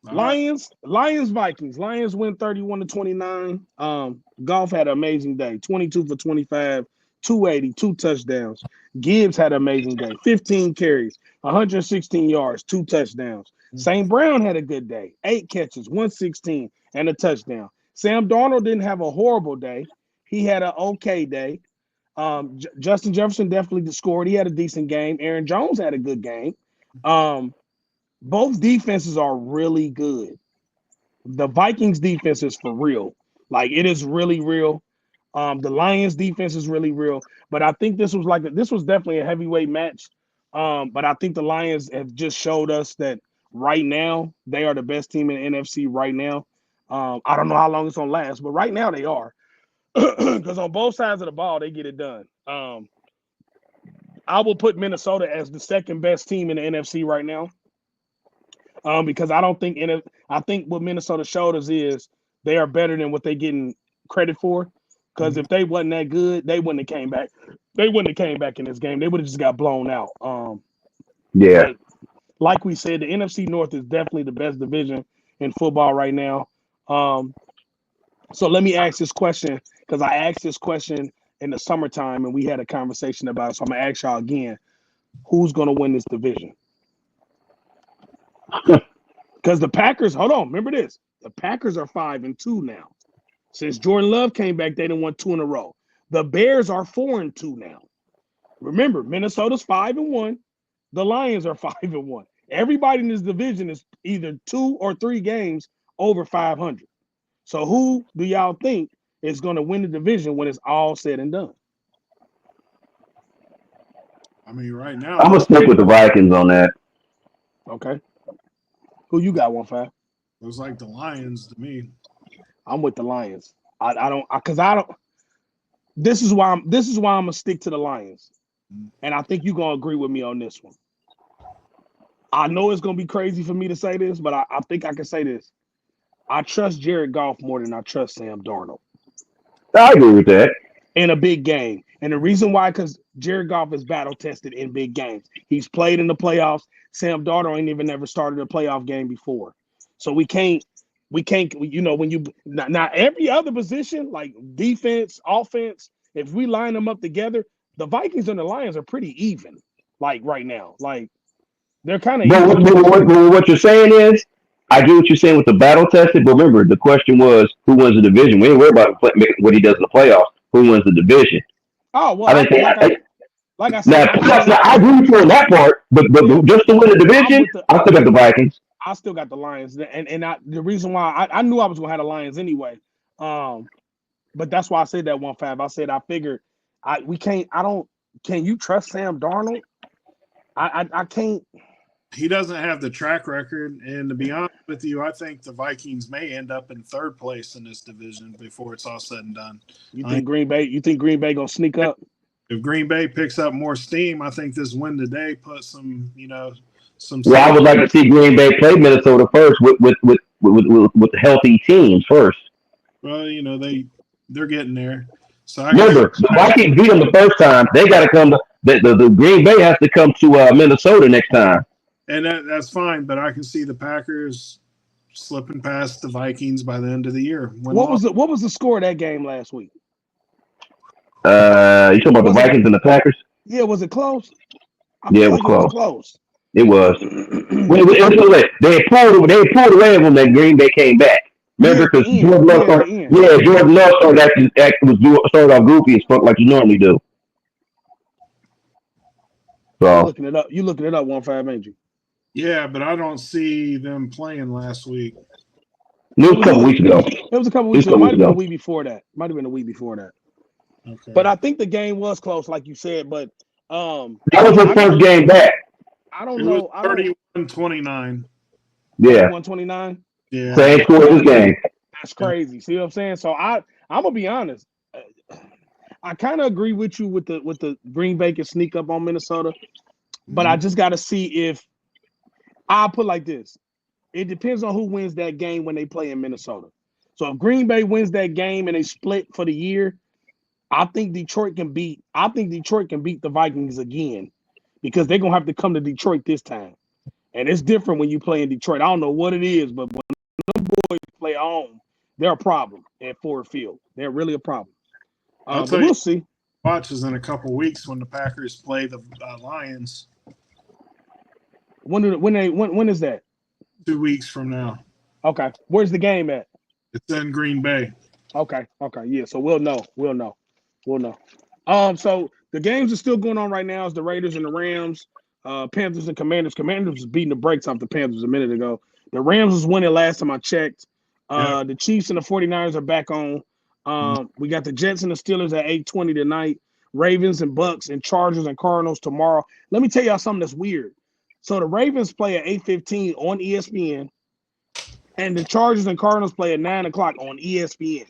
Lions, Vikings. Lions win 31-29. Goff had an amazing day. 22 for 25, 280, 2 touchdowns. Gibbs had an amazing day. 15 carries, 116 yards, 2 touchdowns. St. Brown had a good day. 8 catches, 116, and a touchdown. Sam Darnold didn't have a horrible day. He had an okay day. Justin Jefferson definitely scored. He had a decent game. Aaron Jones had a good game. Both defenses are really good. The Vikings defense is for real. Like, it is really real. The Lions defense is really real. But I think this was definitely a heavyweight match. But I think the Lions have just showed us that right now they are the best team in the NFC right now. I don't know how long it's gonna last, but right now they are. Because on both sides of the ball, they get it done. I will put Minnesota as the second best team in the NFC right now. Because I think what Minnesota showed us is they are better than what they're getting credit for. Because if they wasn't that good, they wouldn't have came back. They wouldn't have came back in this game. They would have just got blown out. Like we said, the NFC North is definitely the best division in football right now. So let me ask this question, because I asked this question in the summertime, and we had a conversation about it. So I'm gonna ask y'all again, who's gonna win this division? Because the Packers, hold on, remember this. The Packers are 5-2 now. Since Jordan Love came back, they done won 2 in a row. The Bears are 4-2 now. Remember, Minnesota's 5-1. The Lions are 5-1. Everybody in this division is either 2 or 3 games over 500. So who do y'all think is going to win the division when it's all said and done? I mean, right I'm now, gonna stick with the Vikings on that. Okay. Who you got, 1-5? looks like the Lions to me. I'm with the Lions. I don't. This is why I'm gonna stick to the Lions, and I think you're gonna agree with me on this one. I know it's gonna be crazy for me to say this, but I think I can say this. I trust Jared Goff more than I trust Sam Darnold I agree with that. in a big game, and the reason why, because Jared Goff is battle tested in big games. He's played in the playoffs. Sam Darnold ain't even never started a playoff game before, so we can't. You know, when you not every other position like defense, offense, if we line them up together, the Vikings and the Lions are pretty even. Like right now, like they're kind of But even. what you're saying is, I get what you're saying with the battle tested. But remember, the question was who wins the division. We ain't worried about what he does in the playoffs. Who wins the division? Oh well, I think like I said, now, I agree with you on that part. But just to win the division, I still got the Vikings. I still got the Lions, and the reason why I knew I was gonna have the Lions anyway. But that's why I said that 1-5. I said I figured we can't. I don't. Can you trust Sam Darnold? I can't. He doesn't have the track record, and to be honest with you, I think the Vikings may end up in 3rd place in this division before it's all said and done. You think Green Bay? You think Green Bay gonna sneak up? If Green Bay picks up more steam, I think this win today puts some, some. Well, I would like to see Green Bay play Minnesota first with healthy teams first. Well, they're getting there. So Remember, the Vikings beat them the first time. They got to come to the Green Bay has to come to Minnesota next time. And that's fine, but I can see the Packers slipping past the Vikings by the end of the year. What was the score of that game last week? You talking about the Vikings and the Packers? Yeah, was it close? Yeah, it was close. Close. It was. They pulled away when that Green Bay came back. Remember, because Jordan Love started off goofy as fuck like you normally do. So you looking it up 1-5, ain't you? Yeah, but I don't see them playing last week. It was a couple weeks ago. It was a couple weeks ago. It might have been a week before that. Okay. But I think the game was close, like you said. But that was the first game back. I don't know. 31-29. Yeah. 31-29. Yeah. Same score this game. That's crazy. See what I'm saying? So I'm gonna be honest. I kind of agree with you with the Green Bay can sneak up on Minnesota, but I just got to see if I'll put it like this. It depends on who wins that game when they play in Minnesota. So if Green Bay wins that game and they split for the year, I think Detroit can beat the Vikings again because they're gonna have to come to Detroit this time. And it's different when you play in Detroit. I don't know what it is, but when the boys play at home, they're a problem at Ford Field. They're really a problem. But we'll see. Watches in a couple weeks when the Packers play the Lions. When is that? 2 weeks from now. Okay. Where's the game at? It's in Green Bay. Okay. Yeah. So we'll know. So the games are still going on right now. It's the Raiders and the Rams, Panthers and Commanders. Commanders was beating the brakes off the Panthers a minute ago. The Rams was winning last time I checked. The Chiefs and the 49ers are back on. We got the Jets and the Steelers at 8:20 tonight. Ravens and Bucks and Chargers and Cardinals tomorrow. Let me tell y'all something that's weird. So the Ravens play at 8:15 on ESPN, and the Chargers and Cardinals play at 9 o'clock on ESPN.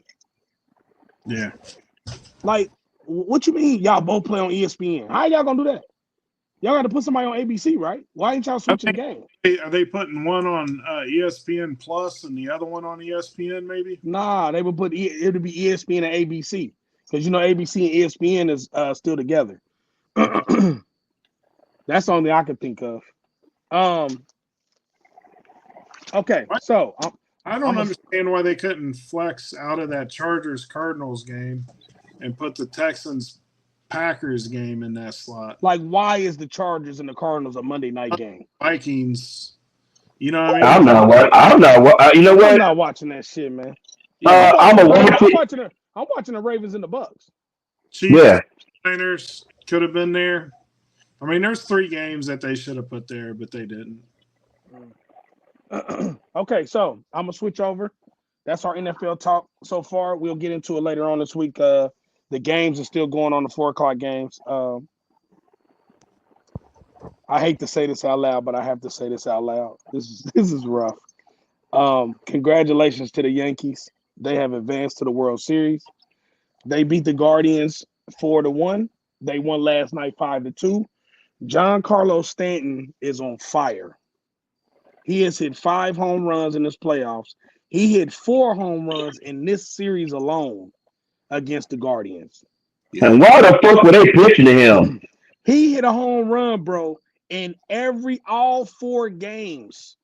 Yeah. Like, what you mean y'all both play on ESPN? How y'all gonna do that? Y'all got to put somebody on ABC, right? Why ain't y'all switching the game? Are they putting one on ESPN Plus and the other one on ESPN maybe? Nah, they would put it would be ESPN and ABC because ABC and ESPN is still together. That's the only I can think of. Okay, so I don't understand why they couldn't flex out of that Chargers Cardinals game and put the Texans Packers game in that slot. Like, why is the Chargers and the Cardinals a Monday night game? Vikings. You know what I mean? I'm not what. I'm not what. You know I'm what? not watching that shit, man. I'm a watch it. I'm watching the Ravens and the Bucks. Chiefs, Yeah. Niners could have been there. I mean, there's 3 games that they should have put there, but they didn't. Okay, so I'm gonna switch over. That's our NFL talk so far. We'll get into it later on this week. The games are still going on, the 4:00 games. I hate to say this out loud, but I have to say this out loud. This is rough. Congratulations to the Yankees. They have advanced to the World Series. They beat the Guardians 4-1. They won last night 5-2. Giancarlo Stanton is on fire. He has hit 5 home runs in this playoffs. He hit 4 home runs in this series alone against the Guardians. And why the fuck were they pitching to him? He hit a home run, bro, in all 4 games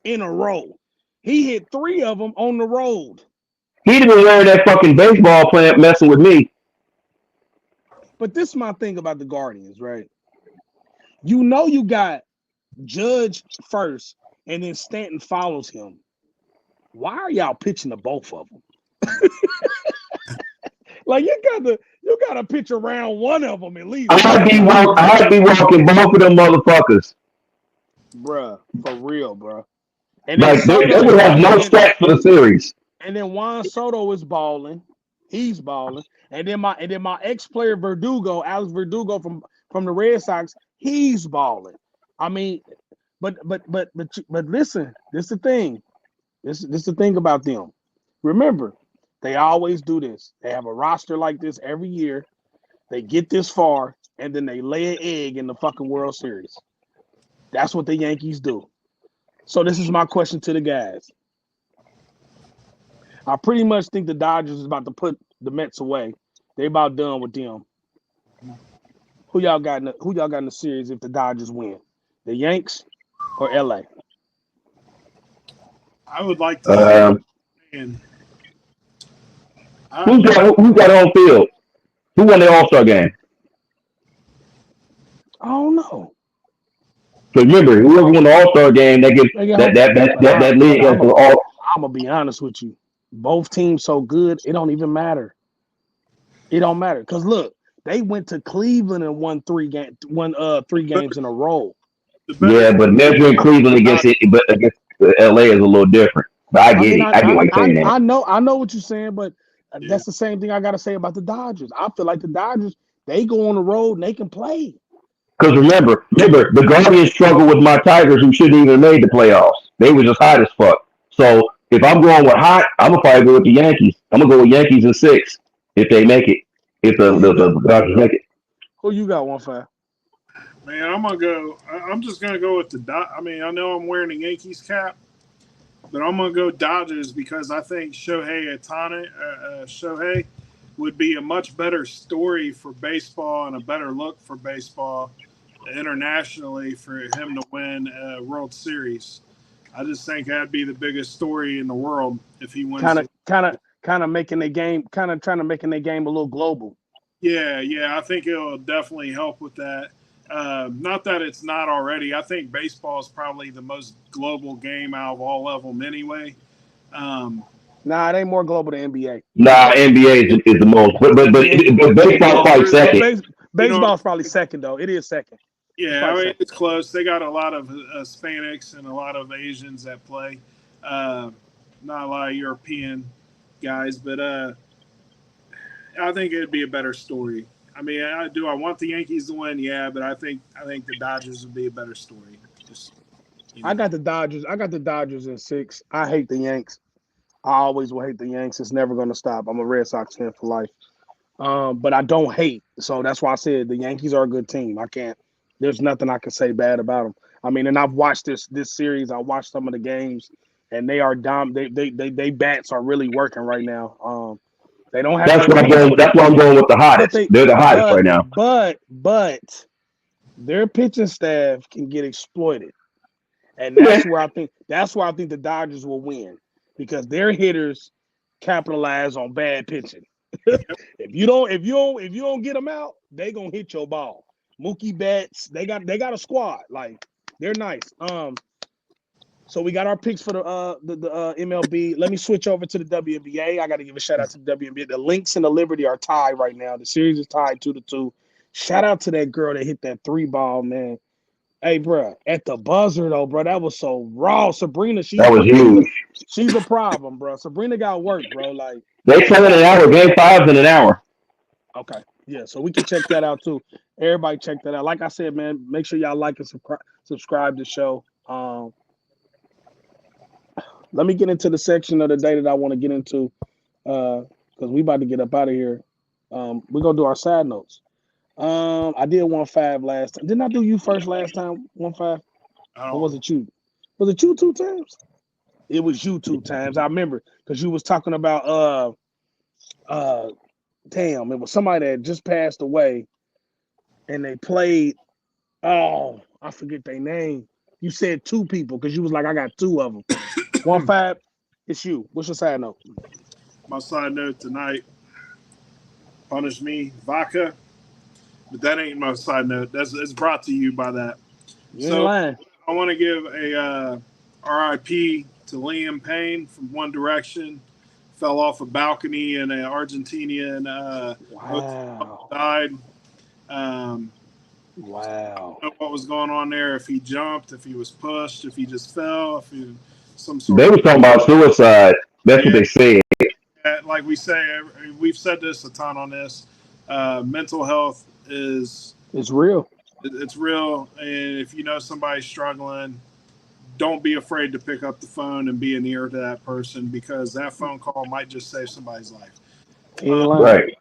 in a row. He hit 3 of them on the road. He'd have been wearing that fucking baseball plant messing with me. But this is my thing about the Guardians, right? You know you got Judge first, and then Stanton follows him. Why are y'all pitching to both of them? Like you gotta pitch around one of them at least. I'd be walking both of them motherfuckers. Bruh, for real, bruh. And Like they would have no stats for the series. And then Juan Soto is balling. He's balling. And then my ex-player Verdugo, Alex Verdugo from the Red Sox, he's balling. I mean, but listen, this is the thing. This is the thing about them. Remember, they always do this. They have a roster like this every year. They get this far, and then they lay an egg in the fucking World Series. That's what the Yankees do. So this is my question to the guys. I pretty much think the Dodgers is about to put the Mets away. They about done with them. Who y'all got in the series if the Dodgers win? The Yanks or LA? I would like to. Who got on field? Who won the All-Star game? I don't know. So remember, whoever won the All-Star game, that gets that league goes for all. I'm gonna be honest with you. Both teams so good, it don't even matter. It don't matter because look, they went to Cleveland and won 3 games in a row. Yeah, but measuring Cleveland against LA is a little different. But I get what you're saying. I know what you're saying, but that's the same thing I gotta say about the Dodgers. I feel like the Dodgers, they go on the road and they can play. Because remember, the Guardians struggled with my Tigers who shouldn't even made the playoffs. They were just hot as fuck. So if I'm going with hot, I'm gonna probably go with the Yankees. I'm gonna go with Yankees in 6 if they make it. If the Dodgers make it. Who you got, 1-5? Man, I'm just gonna go with the. I mean, I know I'm wearing a Yankees cap, but I'm gonna go Dodgers because I think Shohei Shohei would be a much better story for baseball and a better look for baseball internationally for him to win a World Series. I just think that'd be the biggest story in the world if he wins. Kind of making the game, kind of trying to making the game a little global. Yeah, I think it'll definitely help with that. Not that it's not already. I think baseball is probably the most global game out of all of them anyway. Nah, it ain't more global than NBA. Nah, NBA is the most. But baseball's probably second. Baseball's probably second, though. It is second. Yeah, I mean, it's close. They got a lot of Hispanics and a lot of Asians that play. Not a lot of European guys, but I think it'd be a better story. I mean, I want the Yankees to win, yeah, but I think the Dodgers would be a better story. I got the Dodgers. I got the Dodgers in 6. I hate the Yanks. I always will hate the Yanks. It's never going to stop. I'm a Red Sox fan for life. But I don't hate. So that's why I said the Yankees are a good team. There's nothing I can say bad about them. I mean, and I've watched this series. I watched some of the games, and they are they bats are really working right now. They don't have. That's why I'm going with the hottest. They're the hottest right now. But their pitching staff can get exploited, and that's where I think the Dodgers will win because their hitters capitalize on bad pitching. If you don't get them out, they gonna hit your ball. Mookie Betts, they got a squad. Like they're nice. So we got our picks for the MLB. Let me switch over to the WNBA. I got to give a shout out to the WNBA. The Lynx and the Liberty are tied right now. The series is tied 2-2. Shout out to that girl that hit that 3-ball, man. Hey, bro, at the buzzer though, bro, that was so raw. Sabrina, That was huge. she's a problem, bro. Sabrina got work, bro. Like They said in an hour. Game 5's in an hour. okay, yeah. So we can check that out too. Everybody check that out. Like I said, man, make sure y'all like and subscribe to the show. Let me get into the section of the day that I want to get into, because we about to get up out of here. We're gonna do our side notes. I did 1-5 last time. Didn't I do you first last time? 1-5, or was it you? Was it you 2 times? It was you 2 times. I remember because you was talking about damn, it was somebody that just passed away, and they played. Oh, I forget their name. You said 2 people because you was like, I got 2 of them. 1-5, it's you. What's your side note? My side note tonight, punish me, vodka. But that ain't my side note. It's brought to you by that. You ain't lying. I want to give a RIP to Liam Payne from One Direction. Fell off a balcony in Argentina and Wow. died. Wow. I don't know what was going on there. If he jumped, if he was pushed, if he just fell, if he some sort. They were talking about suicide. That's what they said. Like we say, we've said this a ton on this. Mental health it's real. It's real, and if you know somebody's struggling, don't be afraid to pick up the phone and be an ear to that person, because that phone call might just save somebody's life. Right.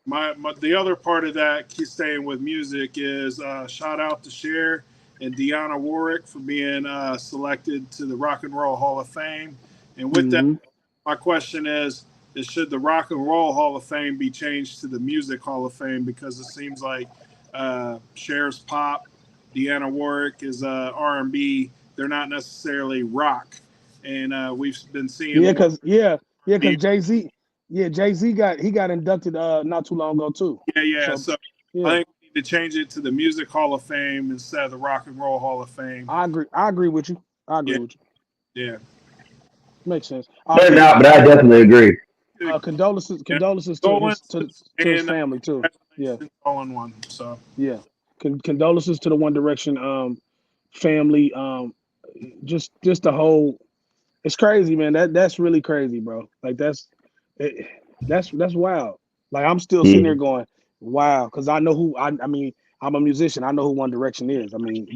The other part of that, keep staying with music, is shout out to Cher and Dionne Warwick for being selected to the Rock and Roll Hall of Fame. And with that, my question is should the Rock and Roll Hall of Fame be changed to the Music Hall of Fame? Because it seems like Cher's pop, Dionne Warwick is R&B. They're not necessarily rock. And we've been seeing because Jay-Z. Yeah, Jay-Z got inducted not too long ago too. Yeah. So I think we need to change it to the Music Hall of Fame instead of the Rock and Roll Hall of Fame. I agree with you. Yeah. Makes sense. They're not, but I definitely agree. Condolences to his family too. Yeah. All in one. So yeah. Condolences to the One Direction family. Just the whole. It's crazy, man. That's really crazy, bro. Like that's wild. Like I'm still sitting there going, wow, because I know who. I mean, I'm a musician. I know who One Direction is. I mean,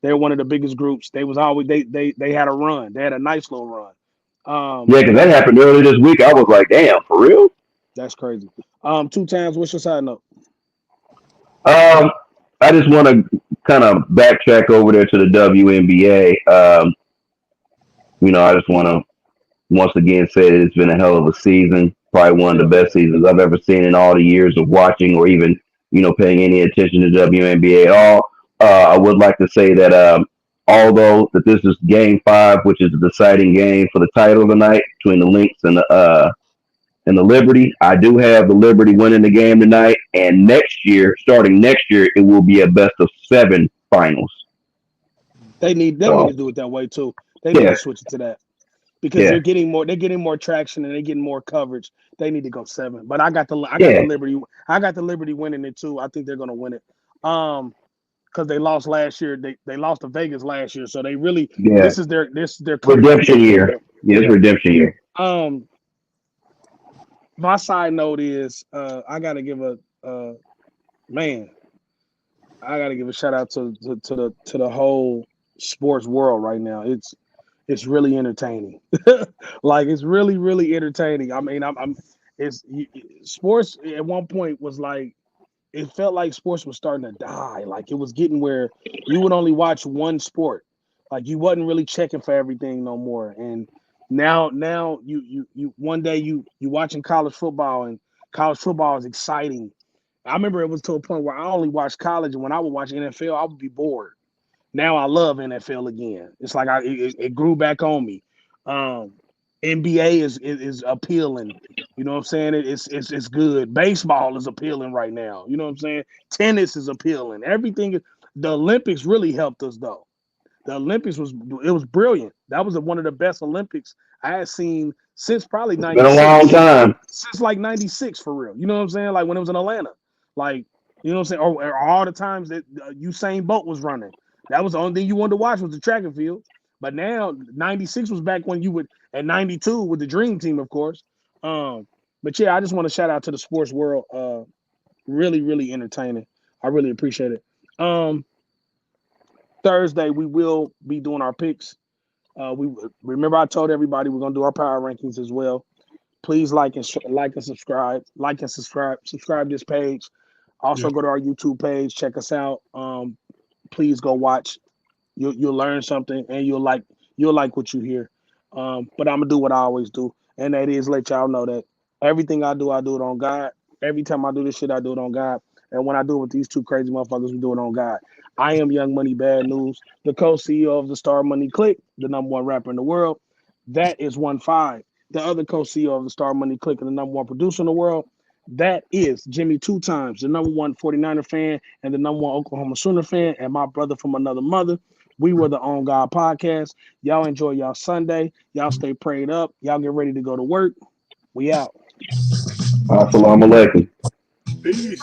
they're one of the biggest groups. They was always they had a run. They had a nice little run. Yeah, because that happened earlier this week. I was like, damn, for real? That's crazy. 2 times. What's your side note? I just want to kind of backtrack over there to the WNBA. I just want to once again say that it's been a hell of a season. Probably one of the best seasons I've ever seen in all the years of watching or even, paying any attention to WNBA at all. I would like to say that although that this is Game 5, which is the deciding game for the title of the night between the Lynx and the Liberty, I do have the Liberty winning the game tonight. And starting next year, it will be a best of 7 finals. They need to do it that way too. They need to switch it to that because they're getting more traction and they're getting more coverage. They need to go 7. But I got the Liberty. I got the Liberty winning it too. I think they're going to win it. Because they lost last year. They lost to Vegas last year, so they really this is their redemption year. Yeah, it's redemption year. My side note is I gotta give a shout out to the whole sports world right now. It's really entertaining. Like it's really, really entertaining. I mean, sports at one point was like, it felt like sports was starting to die. Like it was getting where you would only watch one sport. Like you wasn't really checking for everything no more. And now you one day you watching college football, and college football is exciting. I remember it was to a point where I only watched college, and when I would watch NFL, I would be bored. Now I love NFL again. It's like it grew back on me. And NBA is appealing. You know what I'm saying? It's good. Baseball is appealing right now. You know what I'm saying? Tennis is appealing. Everything. The Olympics really helped us though. The Olympics was brilliant. That was one of the best Olympics I had seen since probably It's been a long '96. time. Since like '96 for real. You know what I'm saying? Like when it was in Atlanta. Like, you know what I'm saying? Or all the times that Usain Bolt was running. That was the only thing you wanted to watch was the track and field. But now '96 was back when you would, and '92 with the Dream Team, of course. But yeah, I just want to shout out to the sports world. Really, really entertaining. I really appreciate it. Thursday we will be doing our picks. We remember I told everybody we're gonna do our power rankings as well. Please subscribe this page. Also Yeah. go to our YouTube page, check us out. Please go watch. You'll learn something and you'll like what you hear. But I'm gonna do what I always do, and that is let y'all know that everything I do it on God. Every time I do this shit, I do it on God. And when I do it with these two crazy motherfuckers, we do it on God. I am Young Money Bad News, the co-CEO of the Star Money Click, the number one rapper in the world. That is 1-5. The other co-CEO of the Star Money Click and the number one producer in the world. That is Jimmy Two Times, the number one 49er fan and the number one Oklahoma Sooner fan, and my brother from another mother. We were the On God Podcast. Y'all enjoy y'all Sunday. Y'all stay prayed up. Y'all get ready to go to work. We out. Assalamu alaikum. Peace.